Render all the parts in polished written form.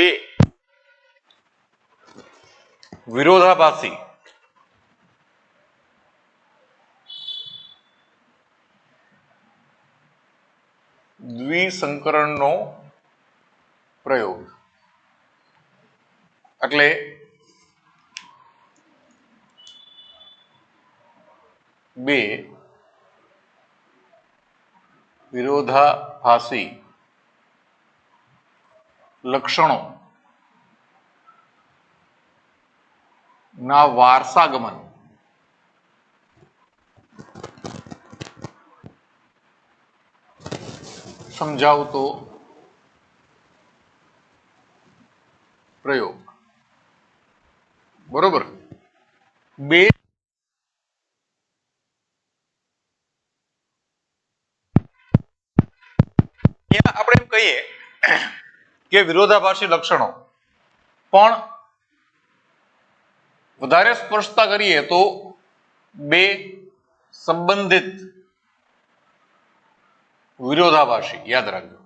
બે વિરોધાભાસી દ્વિસંકરણનો પ્રયોગ એટલે બે વિરોધાભાસી લક્ષણો ના વારસાગમન સમજાવતો પ્રયોગ. બરોબર. બે આપણે એમ કહીએ કે વિરોધાભાસી લક્ષણો પણ વધારે સ્પષ્ટતા કરીએ તો બે સંબંધિત વિરોધાભાસી, યાદ રાખજો.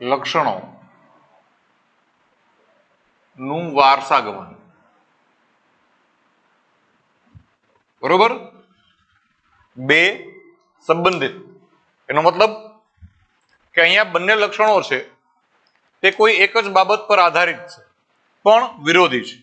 લક્ષણો નું વારસાગમન. બરોબર. બે સંબંધિત એનો મતલબ કે અહીંયા બંને લક્ષણો છે તે કોઈ એક જ બાબત પર આધારિત છે પણ વિરોધી છે.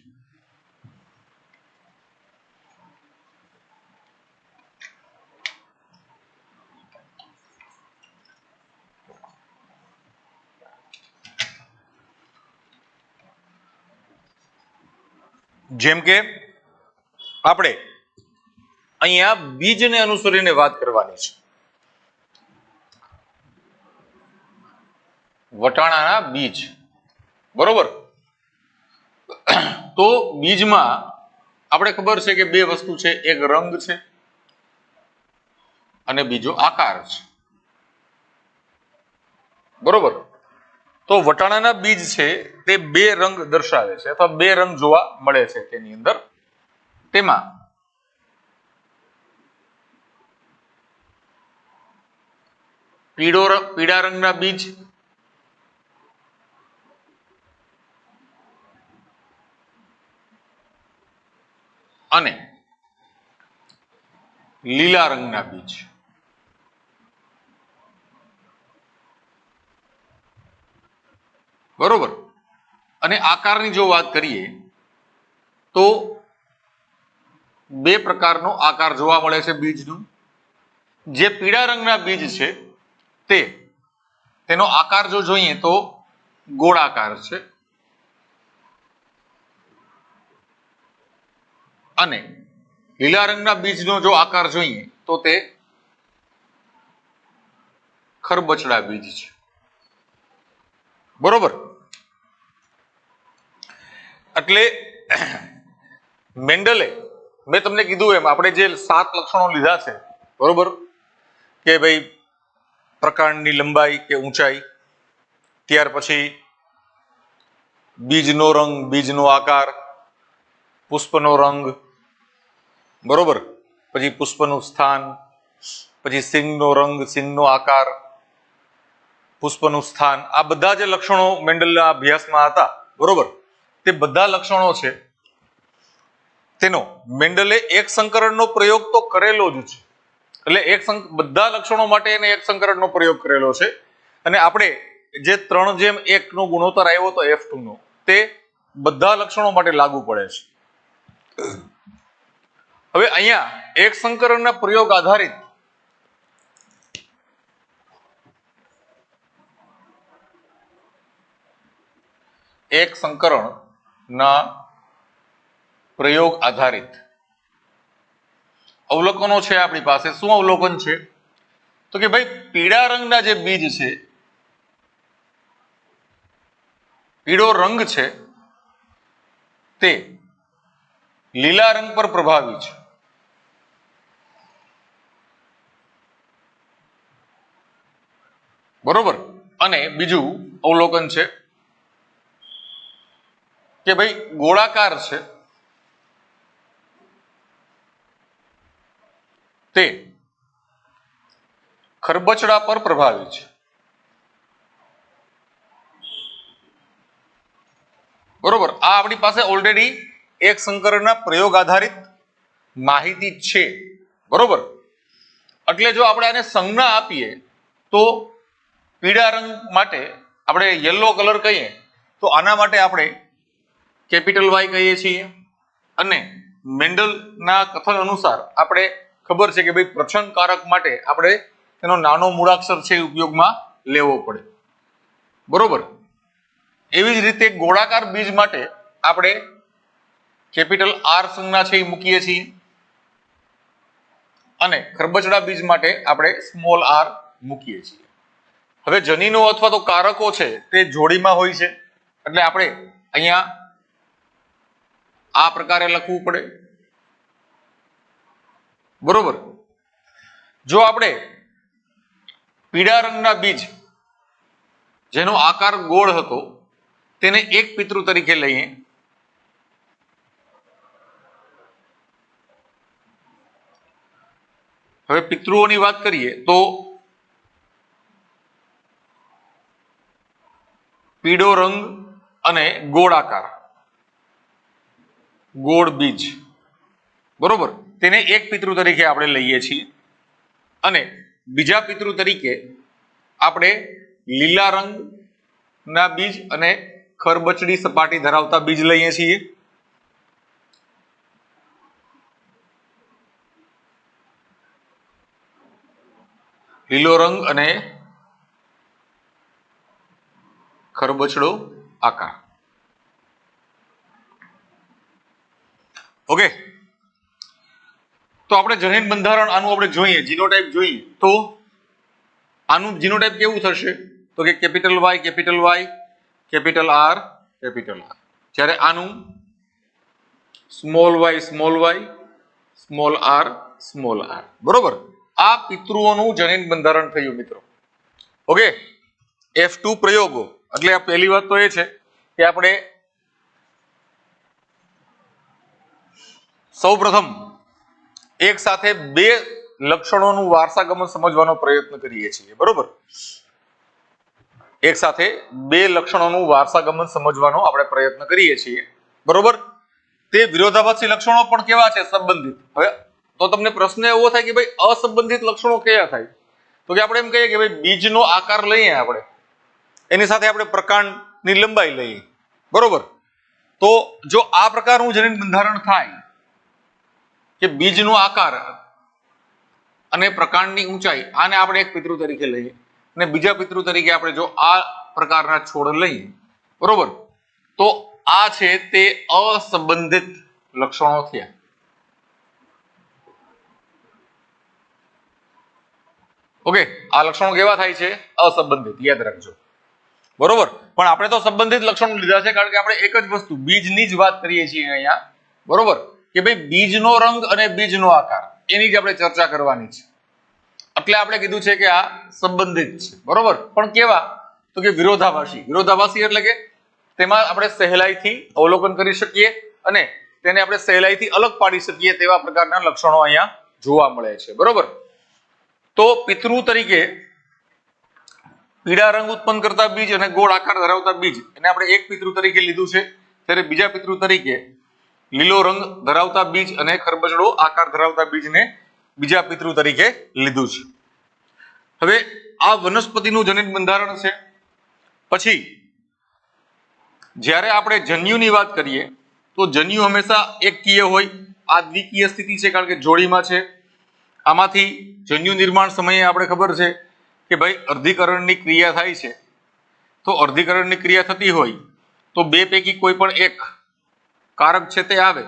જેમ કે આપણે અહીંયા બીજને અનુસરીને વાત કરવાની છે. વટાણાના બીજ. બરોબર. તો બીજમાં આપણે ખબર છે કે બે વસ્તુ છે, એક રંગ છે અને બીજો આકાર છે. બરોબર. તો વટાણાના બીજ છે તે બે રંગ દર્શાવે છે અથવા બે રંગ જોવા મળે છે તેની અંદર. તેમાં પીળા રંગના બીજ અને લીલા રંગના બીજ. બરોબર. અને આકારની જો વાત કરીએ તો બે પ્રકારનો આકાર જોવા મળે છે બીજનું. જે પીળા રંગના બીજ છે તેનો આકાર જો જોઈએ તો ગોળાકાર છે અને લીલા રંગના બીજનો જો આકાર જોઈએ તો તે ખરબચડા બીજ છે. બરોબર. એટલે મેન્ડલે મેં તમને કીધું એમ આપણે જે 7 લક્ષણો લીધા છે, બરોબર, કે ભાઈ પ્રકાંડની લંબાઈ કે ઊંચાઈ, ત્યાર પછી બીજનો રંગ, બીજનો આકાર, પુષ્પનો રંગ, બરોબર, પછી પુષ્પનું સ્થાન, પછી સિંગનો રંગ, સિંગનો આકાર, પુષ્પનું સ્થાન, આ બધા જે લક્ષણો મેન્ડલના અભ્યાસમાં હતા, બરોબર, તે બધા લક્ષણો છે તેનો મેન્ડલે એક સંકરણનો પ્રયોગ તો કરેલો જ છે. એટલે બધા લક્ષણો માટે એને એક સંકરણનો પ્રયોગ કરેલો છે. અને આપણે જે 3:1 નો ગુણોત્તર આવ્યો હતો F2 નો, તે બધા લક્ષણો માટે લાગુ પડે છે. હવે અહીંયા એક સંકરણના પ્રયોગ આધારિત એક સંકરણના પ્રયોગ આધારિત અવલોકનો છે આપણી પાસે. શું અવલોકન છે? તો કે ભાઈ પીળા રંગના જે બીજ છે, પીળો રંગ છે તે લીલા રંગ પર પ્રભાવી છે. બરોબર. અને બીજું અવલોકન છે કે ભાઈ ગોળાકાર છે તે ખરબચડા પર પ્રભાવી છે. બરોબર, આ આપણી પાસે ઓલરેડી એક સંકરણના પ્રયોગ આધારિત માહિતી છે. બરોબર, એટલે જો આપણે આને સંજ્ઞા આપીએ તો પીળા રંગ માટે આપણે યલો કલર કહીએ તો આના માટે આપણે કેપિટલ વાય કહીએ છીએ. અને મેન્ડલના કથન અનુસાર આપણે ખબર છે કે ભાઈ પ્રછંગકારક માટે આપણે તેનો નાનો મૂળાક્ષર છે ઉપયોગમાં લેવો પડે. બરોબર, એવી જ રીતે ગોળાકાર બીજ માટે આપણે કેપિટલ આર સંજ્ઞા છે એ મૂકીએ છીએ અને ખરબચડા બીજ માટે આપણે સ્મોલ આર મૂકીએ છીએ. હવે જનીનો અથવા તો કારકો છે તે જોડીમાં હોય છે એટલે આપણે અહીંયા આ પ્રકારે લખવું પડે. બરોબર, જો આપણે પીળા રંગના બીજ જેનો આકાર ગોળ હતો તેને એક પિતૃ તરીકે લઈએ હવે પિતૃઓની વાત કરીએ તો પીળો રંગ અને ગોળ આકાર ગોળ બીજ. બરોબર, તેને એક પિતૃ તરીકે આપણે લઈએ છીએ અને બીજા પિતૃ તરીકે આપણે લીલા રંગના બીજ અને ખરબચડી સપાટી ધરાવતા બીજ લઈએ છીએ. લીલો રંગ અને ખરબચડો આકાર. ઓકે, તો આપણે જનીન બંધારણ આનું આપણે જોઈએ, જીનોટાઇપ જોઈએ તો આનું જીનોટાઇપ કેવું થશે તો કે capital Y capital R capital R. જ્યારે આનું સ્મોલ વાય સ્મોલ આર. બરોબર, આ પિતૃઓનું જનીન બંધારણ થયું મિત્રો. ઓકે, F2 પ્રયોગો એટલે આ પહેલી વાત તો એ છે કે આપણે સૌપ્રથમ એક સાથે બે લક્ષણોનું વારસાગમન સમજવાનો પ્રયત્ન કરીએ છીએ. બરોબર, એક સાથે બે લક્ષણોનું વારસાગમન સમજવાનો આપણે પ્રયત્ન કરીએ છીએ. બરોબર, તે વિરોધાભાસી લક્ષણો પણ કેવા છે? સંબંધિત. હવે તો તમને પ્રશ્ન એવો થાય કે ભાઈ અસંબંધિત લક્ષણો કયા થાય તો કે આપણે એમ કહીએ કે ભાઈ બીજનો આકાર લઈએ આપણે એની સાથે આપણે પ્રકાંડની લંબાઈ લઈએ. બરોબર, તો જો આ પ્રકારનું જનીન બંધારણ થાય કે બીજનો આકાર અને પ્રકાંડની ઊંચાઈ આને આપણે એક પિતૃ તરીકે લઈએ અને બીજા પિતૃ તરીકે આપણે જો આ પ્રકારના છોડ લઈએ. બરોબર, તો આ છે તે અસંબંધિત લક્ષણો થયા. ઓકે, આ લક્ષણો કેવા થાય છે? અસંબંધિત, યાદ રાખજો. બરોબર, પણ આપણે તો સંબંધિત લક્ષણો લીધા છે કારણ કે આપણે એક જ વસ્તુ બીજની જ વાત કરીએ છીએ અહીંયા. બરોબર, કે ભાઈ બીજનો રંગ અને બીજનો આકાર એની જ આપણે ચર્ચા કરવાની છે એટલે આપણે કીધું છે કે આ સંબંધિત છે. બરોબર, પણ કેવા તો કે વિરોધાભાસી એટલે કે તેમાં આપણે સહેલાઈથી અવલોકન કરી શકીએ અને તેને આપણે સહેલાઈથી અલગ પાડી શકીએ તેવા પ્રકારના લક્ષણો અહીંયા જોવા મળે છે. બરોબર, તો પિતૃ તરીકે પીળા રંગ ઉત્પન્ન કરતા બીજ અને ગોળ આકાર ધરાવતા બીજ એને આપણે એક પિતૃ તરીકે લીધું છે. ત્યારે બીજા પિતૃ તરીકે લીલો રંગ ધરાવતા બીજ અને ખરબચડો આકાર ધરાવતા બીજને બીજા પિતૃ તરીકે લીધું છે. હવે આ વનસ્પતિનું જનીન બંધારણ છે. પછી જ્યારે આપણે જન્યુની વાત કરીએ તો જન્યુ હંમેશા એકકીય હોય. આ દ્વિકીય સ્થિતિ છે કારણ કે જોડીમાં છે. આમાંથી જન્યુ નિર્માણ સમયે આપણે ખબર છે કે ભાઈ અર્ધીકરણની ક્રિયા થાય છે. તો અર્ધીકરણની ક્રિયા થતી હોય તો બે પૈકી કોઈ પણ એક કારક છે તે આવે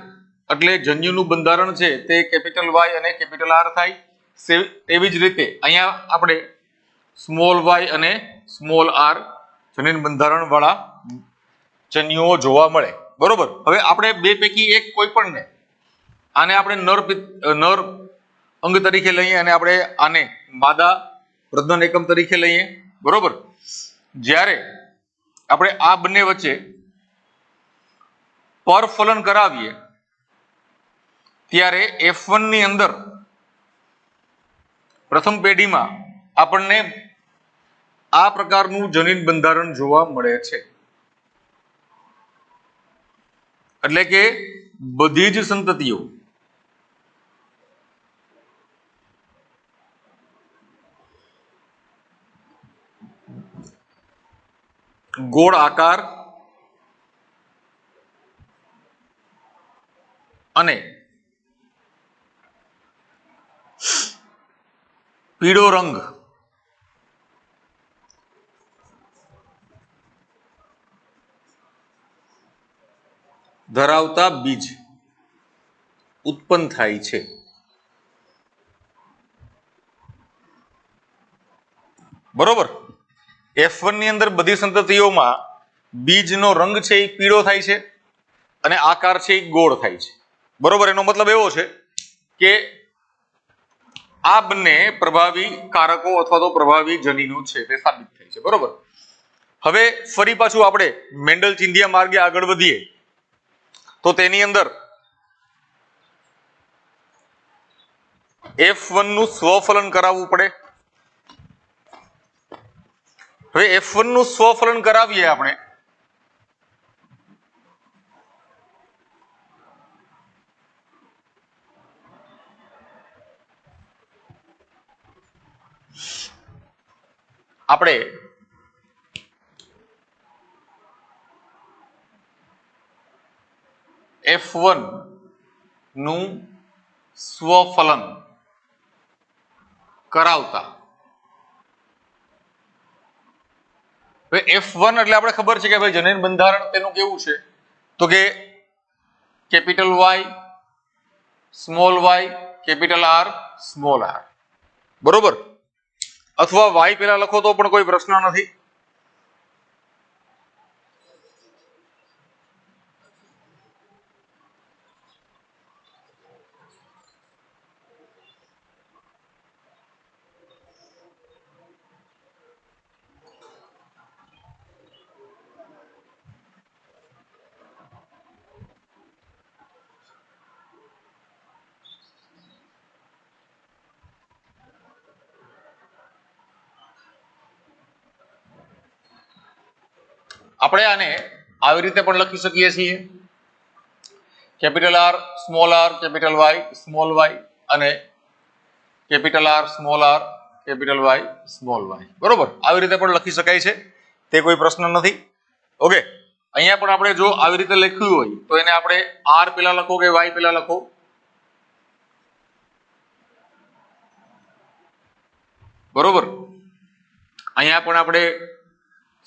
એટલે જન્યુનું બંધારણ છે તે કેપિટલ વાય અને કેપિટલ આર થાય. એવી જ રીતે અહીંયા આપણે સ્મોલ વાય અને સ્મોલ આર જનીન બંધારણ વાળા જન્યુઓ જોવા મળે. બરોબર, હવે આપણે બે પૈકી એક કોઈ પણ ને આને આપણે નર અંગ તરીકે લઈએ અને આપણે આને માદા પ્રજનન એકમ તરીકે લઈએ. બરોબર, જ્યારે આપણે આ બંને વચ્ચે પરફલન કરાવીએ ત્યારે F1 ની અંદર પ્રથમ પેઢીમાં આપણને આ પ્રકારનું જનીન બંધારણ જોવા મળે છે. એટલે કે બધી જ સંતતિઓ ગોળ આકાર અને પીળો રંગ ધરાવતા બીજ ઉત્પન્ન થાય છે. બરોબર. F1 ની અંદર બધી સંતતિઓમાં બીજનો રંગ છે એ પીળો થાય છે અને આકાર છે એ ગોળ થાય છે. બરોબર. એનો મતલબ એવો છે કે આ બંને પ્રભાવી કારકો અથવા તો પ્રભાવી જનીનો છે તે સાબિત થાય છે. બરોબર. હવે ફરી પાછું આપણે મેન્ડલ ચિંધ્યા માર્ગે આગળ વધીએ તો તેની અંદર F1 નું સ્વફલન કરાવવું પડે. હવે F1 નું સ્વફલન કરાવીએ આપણે F1 નું સ્વફલન કરાવતા હવે F1 એટલે આપણે ખબર છે કે ભાઈ જનીન બંધારણ તેનું કેવું છે તો કે capital Y small y capital R small r. બરોબર. અથવા y પેલા લખો તો પણ કોઈ પ્રશ્ન નથી. આપણે આને આવી રીતે પણ લખી શકીએ છીએ capital R small r capital Y small y અને capital R small r capital Y small y. બરોબર. આવી રીતે પણ લખી શકાય છે, તે કોઈ પ્રશ્ન નથી. ઓકે. અહીંયા પણ આપણે જો આવી રીતે લખ્યું હોય તો એને આપણે R પેલા લખો કે Y પેલા લખો? બરોબર. અહીંયા પણ આપણે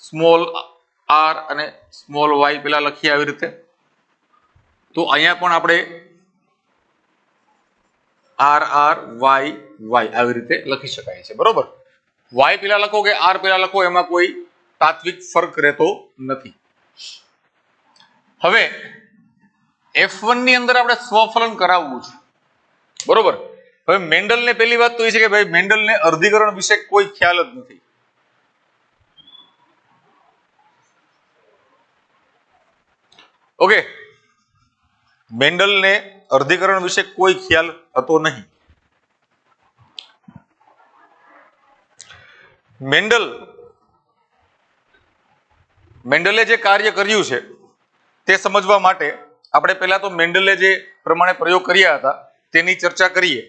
સ્મોલ r અને સ્મોલ y પેલા લખીએ આવી રીતે. તો અહીંયા પણ આપણે r r y y આવી રીતે લખી શકાય છે. બરોબર. y પેલા લખો કે r પેલા લખો એમાં કોઈ તાત્વિક ફરક રહેતો નથી. હવે F1 ની અંદર આપણે સ્વફલન કરાવવું છે. બરોબર. હવે મેન્ડલને પહેલી વાત તો એ છે કે ભાઈ મેન્ડલને અર્ધીકરણ વિશે કોઈ ખ્યાલ જ નથી. ઓકે. મેન્ડલને અર્ધીકરણ વિશે કોઈ ખ્યાલ હતો નહીં. મેન્ડલે જે કાર્ય કર્યું છે તે સમજવા માટે આપણે પહેલા તો મેન્ડલે જે પ્રમાણે પ્રયોગ કર્યા હતા તેની ચર્ચા કરીએ.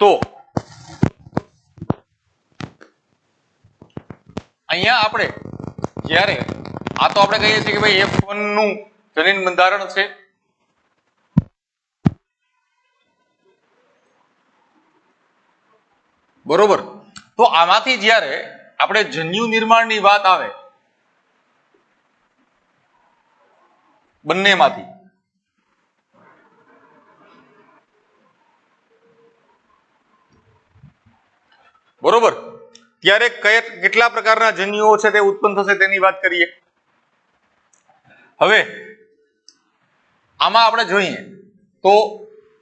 તો અહીંયા આપણે જ્યારે આ તો આપણે કહીએ છીએ કે ભાઈ F1 નું જનીન બંધારણ છે. બરોબર. તો આમાંથી જ્યારે આપણે જન્યુ નિર્માણની વાત આવે બંનેમાંથી બરોબર ત્યારે કેટલા પ્રકારના જન્યુઓ છે તે ઉત્પન્ન થશે તેની વાત કરીએ. હવે આમાં આપણે જોઈએ તો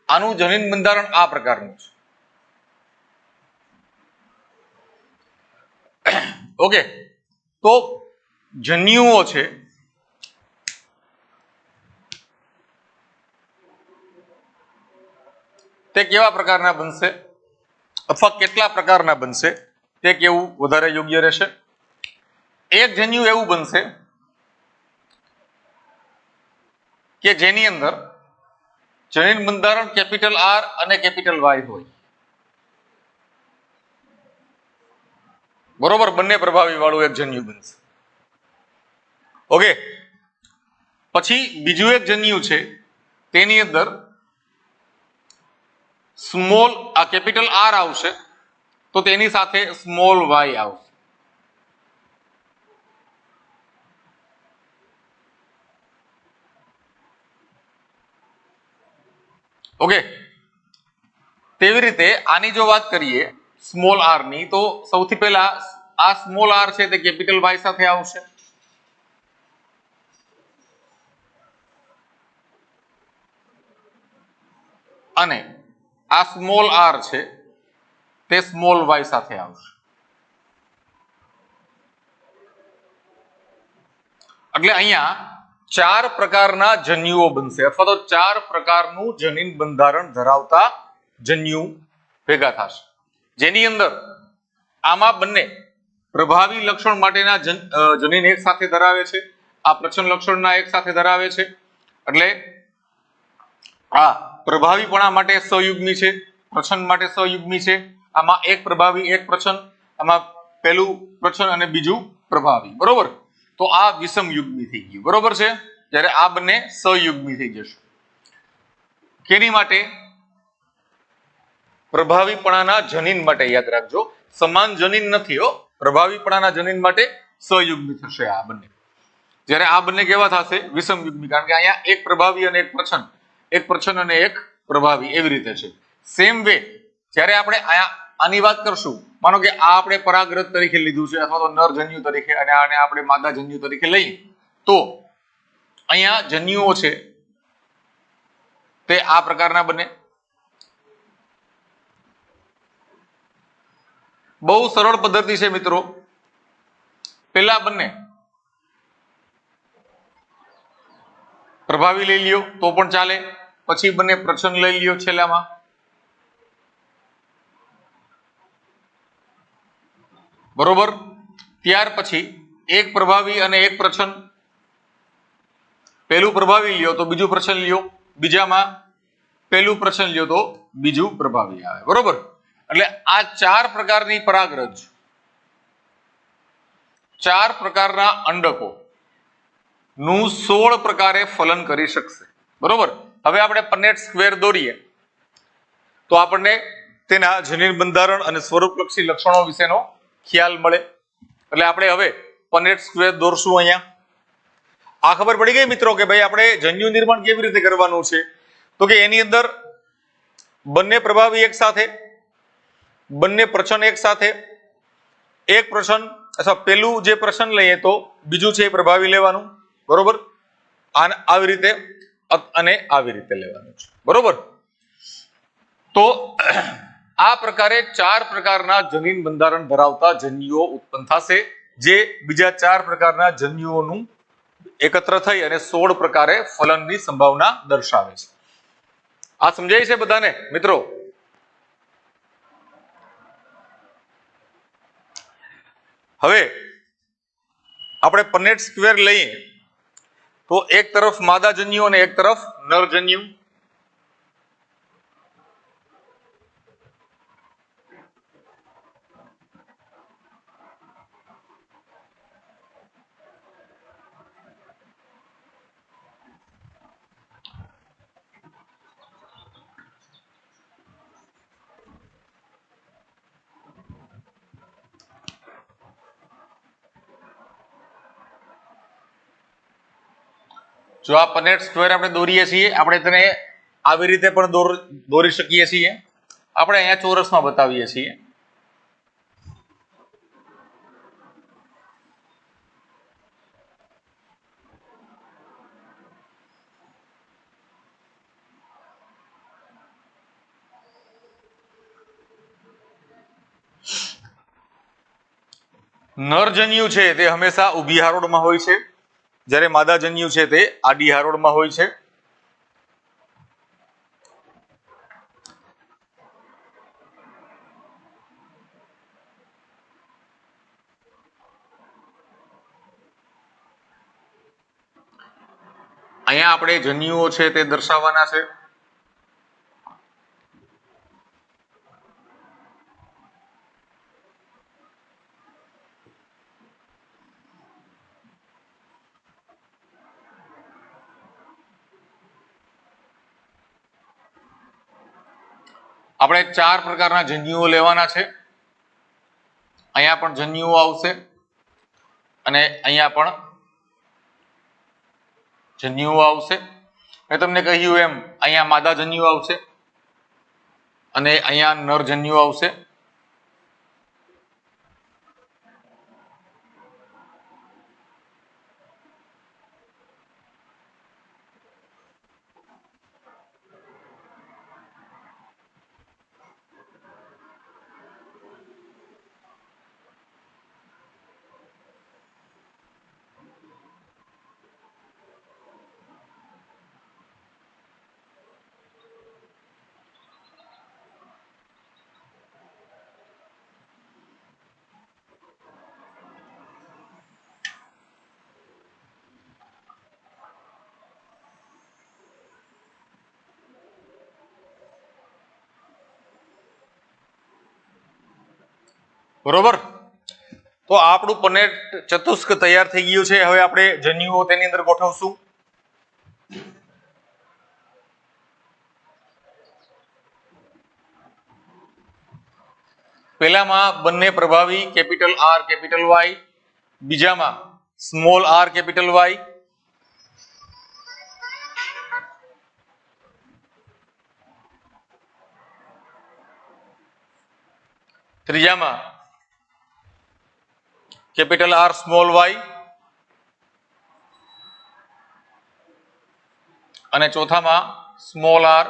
આનું જનીન બંધારણ આ પ્રકારનું છે. ઓકે, તો જન્યુઓ છે તે કેવા પ્રકારના બનશે અથવા કેટલા પ્રકારના બનશે તે કેવું વધારે યોગ્ય રહેશે? એક જન્યુ એવું બનશે કે જેની અંદર જનીન બંધારણ કેપિટલ આર અને કેપિટલ વાય હોય. બરોબર, બંને પ્રભાવી વાળું એક જન્યુ બનશે. ઓકે, પછી બીજું એક જન્યુ છે તેની અંદર સ્મોલ આ કેપિટલ આર આવશે તો તેની સાથે સ્મોલ વાય આવશે. ઓકે, તેવી રીતે આની જો વાત કરીએ સ્મોલ આર ની, તો સૌથી પહેલા આ સ્મોલ આર છે તે કેપિટલ વાય સાથે આવશે અને આ સ્મોલ આર છે તે સ્મોલ વાય સાથે આવશે. એટલે અહીંયા ચાર પ્રકારના જન્યુઓ બનશે અથવા તો ચાર પ્રકારનું જનીન બંધારણ ધરાવતા જન્યુ ભેગા થશે, જેની અંદર આમાં બંને પ્રભાવી લક્ષણ માટેના જનીન એક સાથે ધરાવે છે, આ પ્રચ્છન્ન લક્ષણના એક સાથે ધરાવે છે. એટલે આ પ્રભાવીપણા માટે સહયુગ્મી છે, પ્રચ્છન્ન માટે સહયુગ્મી છે. આમાં એક પ્રભાવી એક પ્રચ્છન્ન, આમાં પહેલું પ્રચ્છન્ન અને બીજું પ્રભાવી. બરોબર, તો આ વિષમ યુગ્મી થઈ ગયું. બરોબર છે, જ્યારે આ બંને સહયુગ્મી થઈ જશે. કેની માટે? પ્રભાવીપણાના જનીન માટે. યાદ રાખજો, સમાન જનીન નથી હો, પ્રભાવીપણાના જનીન માટે સહયુગ્મી થશે આ બંને. જ્યારે આ બંને કેવા થશે? વિષમ યુગ્મી, કારણ કે અહીંયા એક પ્રભાવી અને એક પ્રચ્છન્ન, એક પ્રચ્છન્ન અને એક પ્રભાવી, એવી રીતે છે. સેમ વે જ્યારે આપણે આની વાત કરશું, માનો કે આ આપણે પરાગરજ તરીકે લીધું છે અથવા તો નર જન્યુ તરીકે, અને આને આપણે માદા જન્યુ તરીકે લઈએ, તો અહીંયા જન્યુઓ છે તે આ પ્રકારના બને. બહુ સરળ પદ્ધતિ છે મિત્રો. પેલા બંને પ્રભાવી લઈ લ્યો તો પણ ચાલે, પછી બંને પ્રચ્છન્ન લઈ લ્યો છેલ્લામાં. બરોબર, ત્યાર પછી એક પ્રભાવી અને એક પ્રચ્છન્ન. પહેલું પ્રભાવી લ્યો તો બીજું પ્રચ્છન્ન લ્યો, બીજામાં પહેલું પ્રચ્છન્ન લ્યો તો બીજું પ્રભાવી આવે. બરોબર, એટલે આ ચાર પ્રકારની પરાગરજ, ચાર પ્રકારના અંડકો નું 16 પ્રકારે ફલન કરી શકશે. બરોબર, હવે આપણે પન્નેટ સ્ક્વેર દોરીએ તો આપણને તેના જનીન બંધારણ અને સ્વરૂપલક્ષી લક્ષણો વિશેનો ખ્યાલ મળે. એટલે આપણે હવે પન્નેટ સ્ક્વેર દોરશું. અહીંયા આ ખબર પડી ગઈ મિત્રો કે ભાઈ આપણે જન્યુ નિર્માણ કેવી રીતે કરવાનું છે. તો કે એની અંદર બંને પ્રભાવી એક સાથે, બંને પ્રચ્છન્ન એક સાથે, એક પ્રચ્છન્ન અથવા પેલું જે પ્રચ્છન્ન લઈએ તો બીજું છે એ પ્રભાવી લેવાનું. બરોબર, આવી રીતે અને આવી રીતે લેવાનું છે. બરોબર, તો આ પ્રકારે ચાર પ્રકારના જનીન બંધારણ ધરાવતા જન્યુઓ ઉત્પન્ન થશે, જે બીજા ચાર પ્રકારના જન્યુઓનું એકત્ર થઈ અને 16 પ્રકારે ફલનની સંભાવના દર્શાવે છે. આ સમજાય છે બધાને મિત્રો? હવે આપણે પન્નેટ સ્ક્વેર લઈએ તો એક તરફ માદા જન્યુ અને એક તરફ નર જન્યુ. જો આ પન્નેટ સ્ક્વેર આપણે દોરીએ છીએ, આપણે તેને આવી રીતે પણ દોરી શકીએ છીએ. આપણે અહીંયા ચોરસમાં બતાવીએ છીએ. નરજન્યુ છે તે હંમેશા ઊભી હારોળમાં હોય છે, જ્યારે માદાજન્યુ છે તે આડી હારોળમાં હોય છે. અહીંયા આપણે જન્યુઓ છે તે દર્શાવવાના છે. આપણે 4 પ્રકારના જન્યુઓ લેવાના છે. અહીંયા પણ જન્યુઓ આવશે અને અહીંયા પણ જન્યુઓ આવશે. મેં તમને કહ્યું એમ અહીંયા માદા જન્યુ આવશે અને અહીંયા નર જન્યુ આવશે. બરોબર, તો આપણું પનેટ ચતુષ્ક તૈયાર થઈ ગયું છે. હવે આપણે જન્યુઓ તેની અંદર ગોઠવશું. પહેલામાં બંને પ્રભાવી કેપિટલ આર કેપિટલ વાય, બીજામાં સ્મોલ આર કેપિટલ વાય, ત્રીજામાં કેપિટલ આર સ્મોલ વાય અને ચોથામાં small r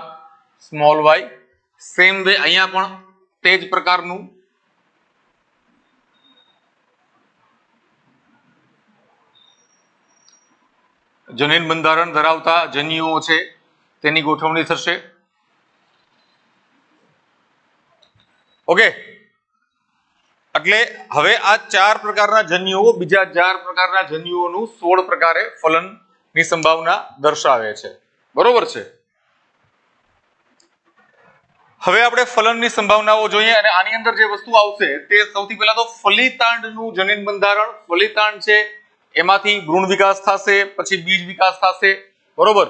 small y. Same way અહીંયા પણ તે જ પ્રકારનું જનીન બંધારણ ધરાવતા જન્યુઓ છે તેની ગોઠવણી થશે. ઓકે, એટલે હવે આ 4 પ્રકારના જન્યુઓ બીજા 4 પ્રકારના જન્યુઓનું 16 પ્રકારે ફલનની સંભાવના દર્શાવે છે. બરોબર છે. હવે આપણે ફલનની સંભાવનાઓ જોઈએ અને આની અંદર જે વસ્તુ આવશે તે સૌથી પહેલા તો ફલિતાંડનું જનીન બંધારણ. ફલિતાંડ છે એમાંથી ભ્રૂણ વિકાસ થશે, પછી બીજ વિકાસ થશે. બરોબર,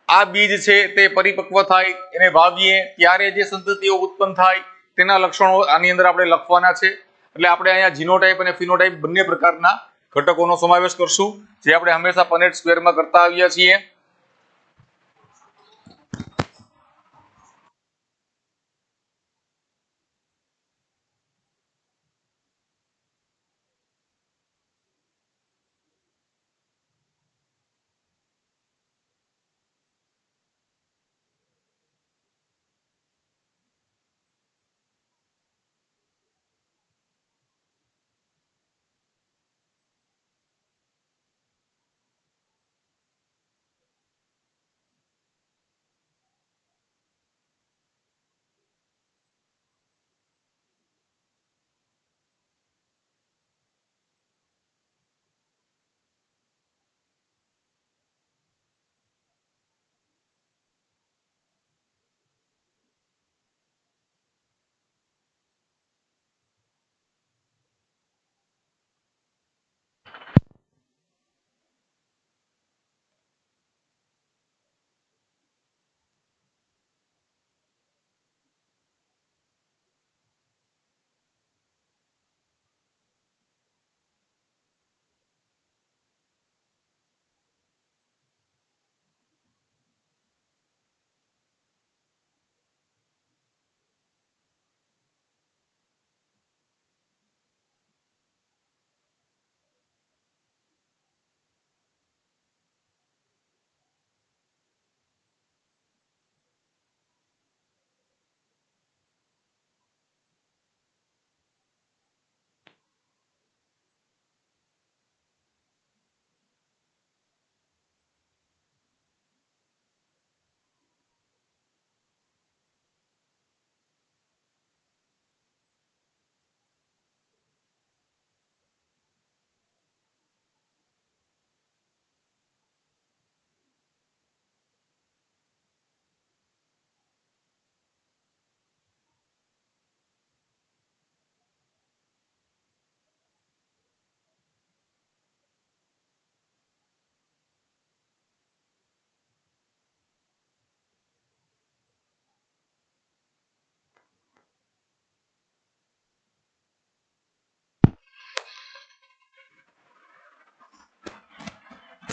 આ બીજ છે તે પરિપક્વ થાય, એને વાવીએ ત્યારે જે સંતતિઓ ઉત્પન્ન થાય તેના લક્ષણો આની અંદર આપણે લખવાના છે. એટલે આપણે અહીંયા જીનોટાઇપ અને ફિનોટાઇપ બંને પ્રકારના ઘટકોનો સમાવેશ કરશું, જે આપણે હંમેશા પનેટ સ્ક્વેરમાં કરતા આવ્યા છીએ.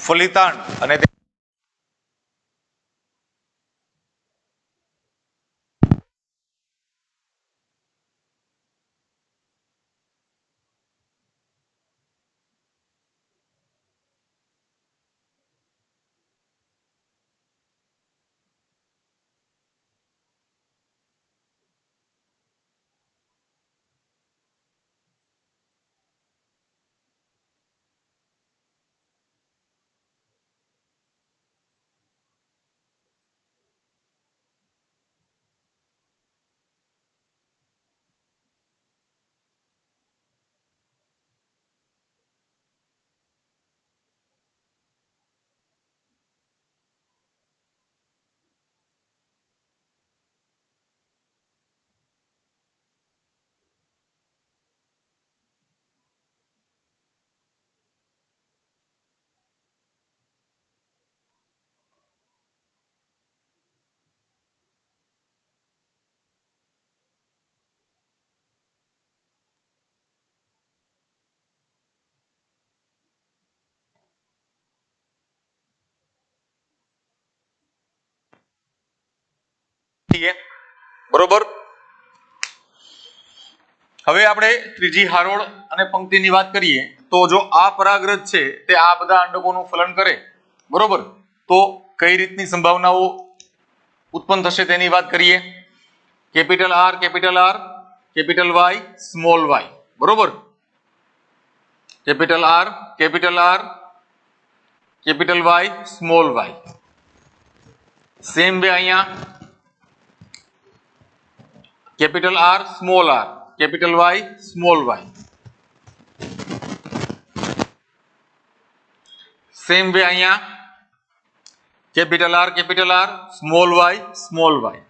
ફલિતાંડ અને બરોબર. હવે આપણે ત્રીજી હારોળ અને પંક્તિની વાત કરીએ તો જો આ પરાગરજ છે તે આ બધા અંડકોનું ફલન કરે, બરોબર, તો કઈ રીતની સંભાવનાઓ ઉત્પન્ન થશે તેની વાત કરીએ. Capital R, capital Y, small y, બરોબર. Capital R, capital Y, small y. Same way અહીંયા capital R, small R, capital Y, small y. Same way અહીંયા કેપિટલ આર, સ્મોલ વાય.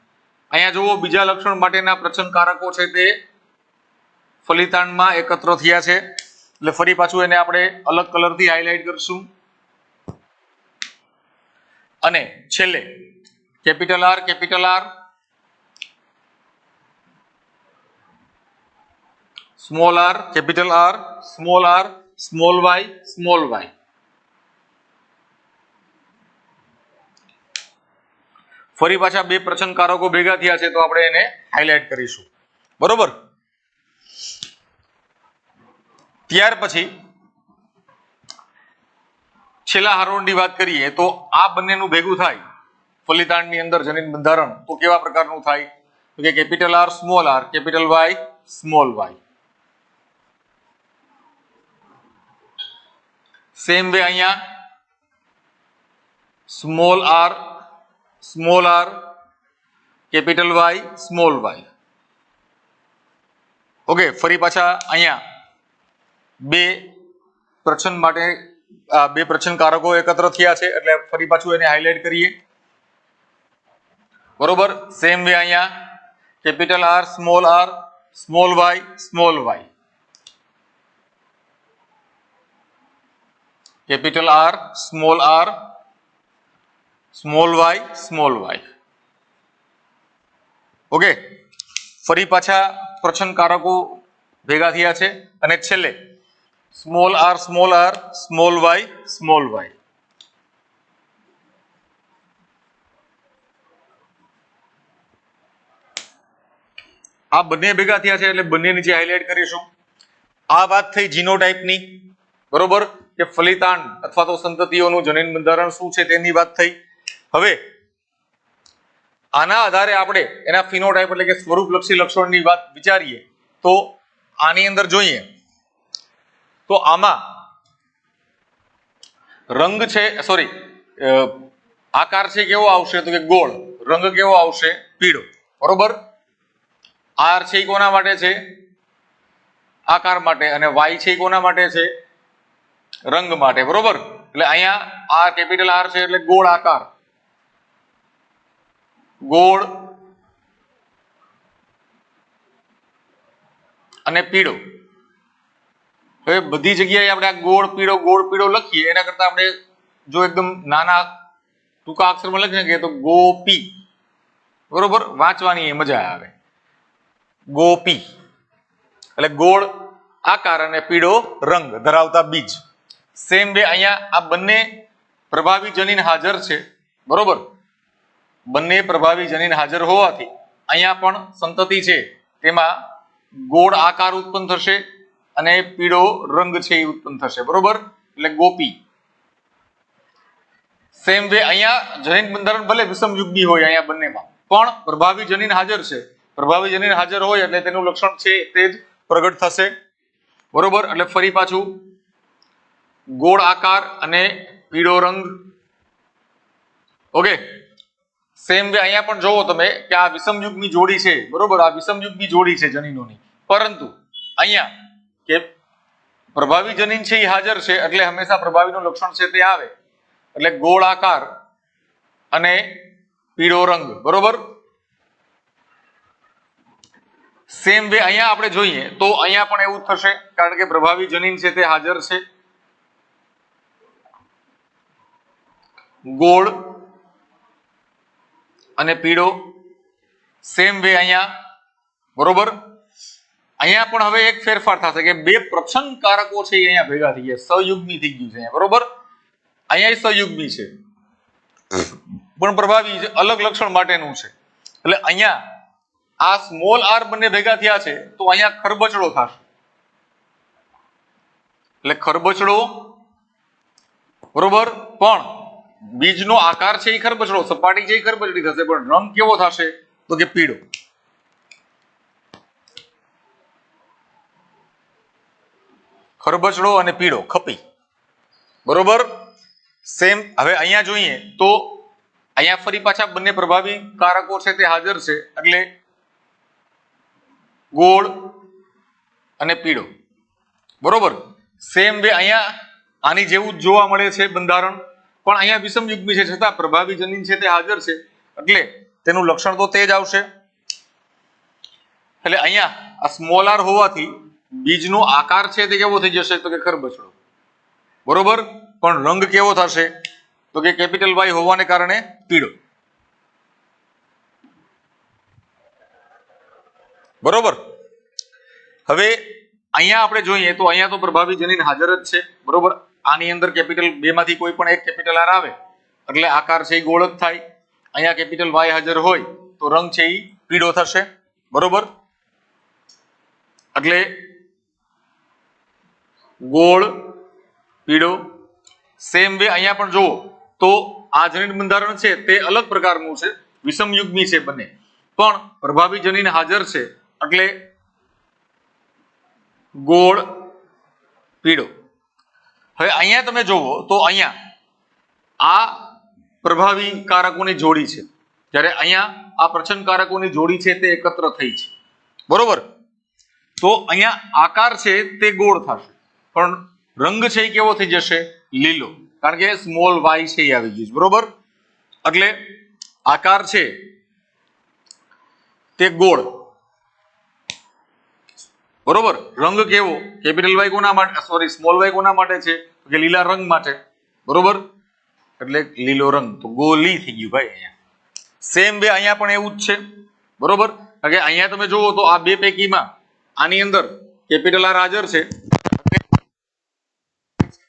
અહીંયા જુઓ બીજા લક્ષણ માટેના પ્રચનકારકો છે તે ફલિતાંડમાં એકત્ર થયા છે, એટલે ફરી પાછું એને આપણે અલગ કલરથી હાઇલાઇટ કરશું. અને છેલ્લે capital R, small R, capital R, small Y. ફરી પાછા બે પ્રચનકારકો ભેગા થયા છે તો આપણે એને હાઇલાઇટ કરીશું, બરોબર. ત્યાર પછી છેલ્લા હારોળની વાત કરીએ તો આ બંનેનું ભેગું થાય ફલિતાંડની અંદર જનીન બંધારણ તો કેવા પ્રકારનું થાય? તો કે capital R, capital Y, small y. Same way અહીંયા small R, capital Y, small Y. Okay, ફરી પાછા અહીંયા બે પ્રચનકારકો એકત્ર થયા છે એટલે ફરી પાછું એને હાઇલાઇટ કરીએ, બરોબર. સેમ વે અહીંયા capital R, small Y. Capital R, small Y. Okay, ફરી પાછા પ્રચનકારકો ભેગા થયા છે અને છેલ્લે સ્મોલ આર, સ્મોલ વાય. આ બંને ભેગા થયા છે એટલે બંને નીચે હાઇલાઇટ કરીશું. આ વાત થઈ જીનોટાઇપની, બરોબર, કે ફલિતાંડ અથવા તો સંતતિઓનું જનીન બંધારણ શું છે તેની વાત થઈ. હવે આના આધારે આપણે એના ફિનોટાઇપ એટલે કે સ્વરૂપલક્ષી લક્ષણોની વાત વિચારીએ તો આની અંદર જોઈએ તો આમાં રંગ છે, સોરી, આકાર છે કેવો આવશે તો કે ગોળ, રંગ કેવો આવશે? પીળો, બરોબર. આર છે કોના માટે છે? આકાર માટે, અને વાય છે કોના માટે છે? રંગ માટે, બરોબર. એટલે અહીંયા આ કેપિટલ આર છે એટલે ગોળ આકાર, ગોળ અને પીળો. હવે બધી જગ્યાએ આપણે આ ગોળ પીળો લખીએ એના કરતા આપણે જો એકદમ નાના ટૂંકા અક્ષરમાં લખીએ તો ગોપી, બરોબર, વાંચવાની મજા આવે. ગોપી એટલે ગોળ આકાર અને પીળો રંગ ધરાવતા બીજ. સેમ વે અહીંયા આ બંને પ્રભાવી જનીન હાજર છે, બરોબર, બંને પ્રભાવી જનીન હાજર હોવાથી અહીંયા પણ સંતતિ છે તેમાં ગોળ આકાર ઉત્પન્ન થશે અને પીળો રંગ છે એ ઉત્પન્ન થશે, બરોબર, એટલે ગોપી. સેમ વે અહીંયા જનીન બંધારણ ભલે વિષમ યુગ્મી હોય અહીંયા બંનેમાં, પણ પ્રભાવી જનીન હાજર છે. પ્રભાવી જનીન હાજર હોય એટલે તેનું લક્ષણ છે તે જ પ્રગટ થશે, બરોબર. એટલે ફરી પાછું ગોળ આકાર અને પીળો રંગ. ઓકે, સેમ વે અહીંયા પણ જોવો તમે કે આ વિષમ યુગ્મી જોડી છે, બરોબર, આ વિષમ યુગ્મી જોડી છે જનીનોની, પરંતુ અહીંયા કે પ્રભાવી જનીન છે એ હાજર છે એટલે હંમેશા પ્રભાવીનું લક્ષણ છે તે આવે, એટલે ગોળ આકાર અને પીળો રંગ, બરોબર. સેમ વે અહીંયા આપણે જોઈએ તો અહીંયા પણ એવું થશે, કારણ કે પ્રભાવી જનીન છે તે હાજર છે. ગોળ અને પીળો. સેમ વે અહીંયા, બરોબર. અહીંયા પણ હવે એક ફેરફાર થશે કે બે પ્રચ્છન્ન કારકો છે એ અહીંયા ભેગા થઈ ગયા, સહયુગ્મી થઈ ગયું છે અહીંયા, બરોબર. અહીંયા સહયુગ્મી છે પણ પ્રભાવી અલગ લક્ષણ માટેનું છે, એટલે અહીંયા આ સ્મોલ આર બંને ભેગા થયા છે તો અહીંયા ખરબચડો થશે, એટલે ખરબચડો, બરોબર. પણ બીજનો આકાર છે એ ખરબચડો, સપાટી છે એ ખરબચડી થશે, પણ રંગ કેવો થશે તો કે પીળો. ખરબચડો અને પીળો, ખપી, બરોબર. સેમ હવે અહીંયા જોઈએ તો અહીંયા ફરી પાછા બંને પ્રભાવી કારકો છે તે હાજર છે, એટલે ગોળ અને પીળો, બરોબર. સેમ વે અહીંયા આની જેવું જ જોવા મળે છે બંધારણ, પણ અહીંયા વિષમ યુગ્મી છે છતાં પ્રભાવી જનીન છે તે હાજર છે એટલે તેનું લક્ષણ તો તે જ આવશે. એટલે અહીંયા આ સ્મોલ આર હોવાથી બીજનો આકાર છે તે કેવો થઈ જશે તો કે ખરબચડો, બરોબર. પણ રંગ કેવો થશે તો કે કેપિટલ વાય હોવાને કારણે પીળો, બરોબર. હવે અહીંયા આપણે જોઈએ તો અહીંયા તો પ્રભાવી જનીન હાજર જ છે, બરોબર. આની અંદર કેપિટલ બે માંથી કોઈ પણ એક કેપિટલ આર આવે એટલે આકાર છે એ ગોળ જ થાય. અહીંયા કેપિટલ વાય હાજર હોય તો રંગ છે એ પીળો થશે, બરોબર. એટલે ગોળ પીળો. સેમ વે અહીંયા પણ જુઓ તો આ જનીન બંધારણ છે તે અલગ પ્રકારનું છે, વિષમ યુગ્મી છે બંને, પણ પ્રભાવી જનીન હાજર છે એટલે ગોળ પીળો. હવે અહીંયા તમે જોવો તો અહીંયા આ પ્રભાવી કારકોની જોડી છે, જ્યારે અહીંયા આ પ્રચ્છન્ન કારકોની જોડી છે તે એકત્ર થઈ છે, બરોબર. તો અહીંયા આકાર છે તે ગોળ થશે પણ રંગ છે એ કેવો થઈ જશે લીલો, કારણ કે સ્મોલ વાય છે એ આવી ગયું છે, બરોબર. એટલે આકાર છે તે ગોળ, બરોબર. રંગ કેવો કેપિટલ વાય કોના માટે, સોરી સ્મોલ વાય કોના માટે છે કે લીલા રંગ માટે, બરોબર. એટલે લીલો રંગ તો ગોલી થઈ ગયું ભાઈ અહીંયા. સેમ વે અહીંયા પણ એવું જ છે, બરોબર. કારણ કે અહીંયા તમે જુઓ તો આ બે પૈકીમાં આની અંદર કેપિટલ આર હાજર છે,